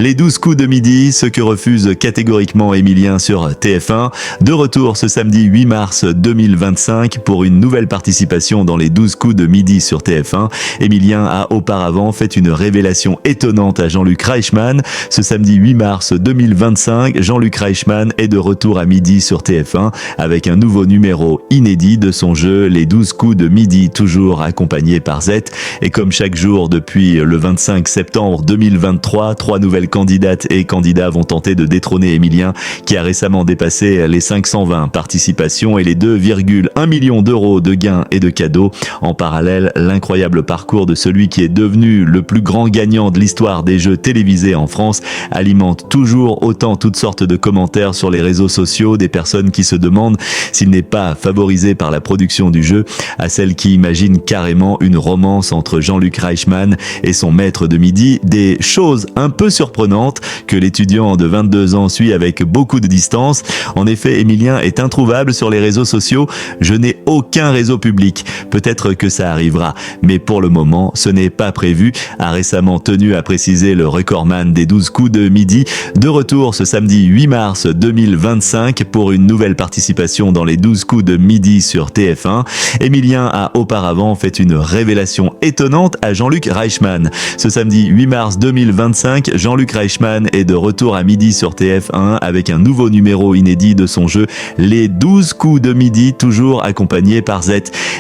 Les 12 coups de midi, ce que refuse catégoriquement Emilien sur TF1. De retour ce samedi 8 mars 2025 pour une nouvelle participation dans les 12 coups de midi sur TF1. Emilien a auparavant fait une révélation étonnante à Jean-Luc Reichmann. Ce samedi 8 mars 2025, Jean-Luc Reichmann est de retour à midi sur TF1 avec un nouveau numéro inédit de son jeu, les 12 coups de midi, toujours accompagné par Z. Et comme chaque jour depuis le 25 septembre 2023, 3 nouvelles candidates et candidats vont tenter de détrôner Emilien, qui a récemment dépassé les 520 participations et les 2,1 millions d'euros de gains et de cadeaux. En parallèle, l'incroyable parcours de celui qui est devenu le plus grand gagnant de l'histoire des jeux télévisés en France alimente toujours autant toutes sortes de commentaires sur les réseaux sociaux, des personnes qui se demandent s'il n'est pas favorisé par la production du jeu, à celles qui imaginent carrément une romance entre Jean-Luc Reichmann et son maître de midi, des choses un peu surprenantes que l'étudiant de 22 ans suit avec beaucoup de distance. En effet, Emilien est introuvable sur les réseaux sociaux. Je n'ai aucun réseau public. Peut-être que ça arrivera, mais pour le moment, ce n'est pas prévu, a récemment tenu à préciser le recordman des 12 coups de midi. De retour ce samedi 8 mars 2025 pour une nouvelle participation dans les 12 coups de midi sur TF1. Emilien a auparavant fait une révélation étonnante à Jean-Luc Reichmann. Ce samedi 8 mars 2025, Jean-Luc Reichmann est de retour à midi sur TF1 avec un nouveau numéro inédit de son jeu, les 12 coups de midi, toujours accompagné par Z.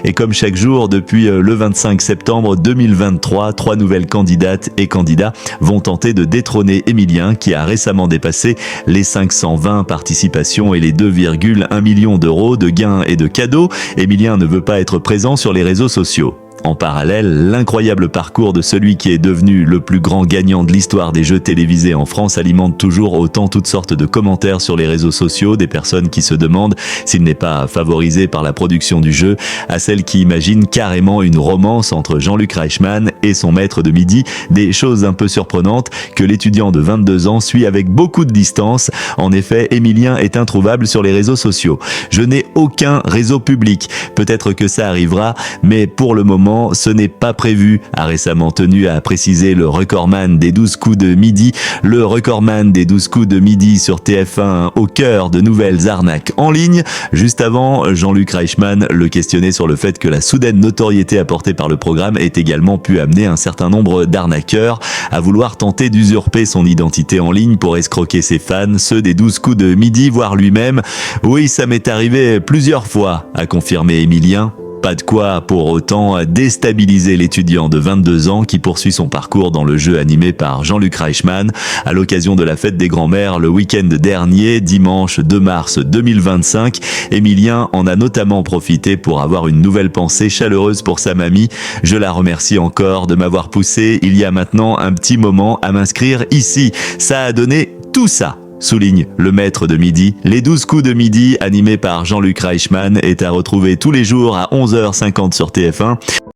Et comme chaque jour depuis le 25 septembre 2023, 3 nouvelles candidates et candidats vont tenter de détrôner Emilien, qui a récemment dépassé les 520 participations et les 2,1 millions d'euros de gains et de cadeaux. Emilien ne veut pas être présent sur les réseaux sociaux. En parallèle, l'incroyable parcours de celui qui est devenu le plus grand gagnant de l'histoire des jeux télévisés en France alimente toujours autant toutes sortes de commentaires sur les réseaux sociaux, des personnes qui se demandent s'il n'est pas favorisé par la production du jeu, à celles qui imaginent carrément une romance entre Jean-Luc Reichmann et son maître de midi, des choses un peu surprenantes que l'étudiant de 22 ans suit avec beaucoup de distance. En effet, Emilien est introuvable sur les réseaux sociaux. Je n'ai aucun réseau public. Peut-être que ça arrivera, mais pour le moment, ce n'est pas prévu, a récemment tenu à préciser le recordman des 12 coups de midi. Le recordman des 12 coups de midi sur TF1 au cœur de nouvelles arnaques en ligne. Juste avant, Jean-Luc Reichmann le questionnait sur le fait que la soudaine notoriété apportée par le programme ait également pu amener un certain nombre d'arnaqueurs à vouloir tenter d'usurper son identité en ligne pour escroquer ses fans, ceux des 12 coups de midi, voire lui-même. Oui, ça m'est arrivé plusieurs fois, a confirmé Emilien. Pas de quoi pour autant déstabiliser l'étudiant de 22 ans qui poursuit son parcours dans le jeu animé par Jean-Luc Reichmann à l'occasion de la fête des grands-mères le week-end dernier, dimanche 2 mars 2025. Emilien en a notamment profité pour avoir une nouvelle pensée chaleureuse pour sa mamie. Je la remercie encore de m'avoir poussé il y a maintenant un petit moment à m'inscrire ici. Ça a donné tout ça, souligne le maître de midi. Les 12 coups de midi, animés par Jean-Luc Reichmann, est à retrouver tous les jours à 11h50 sur TF1.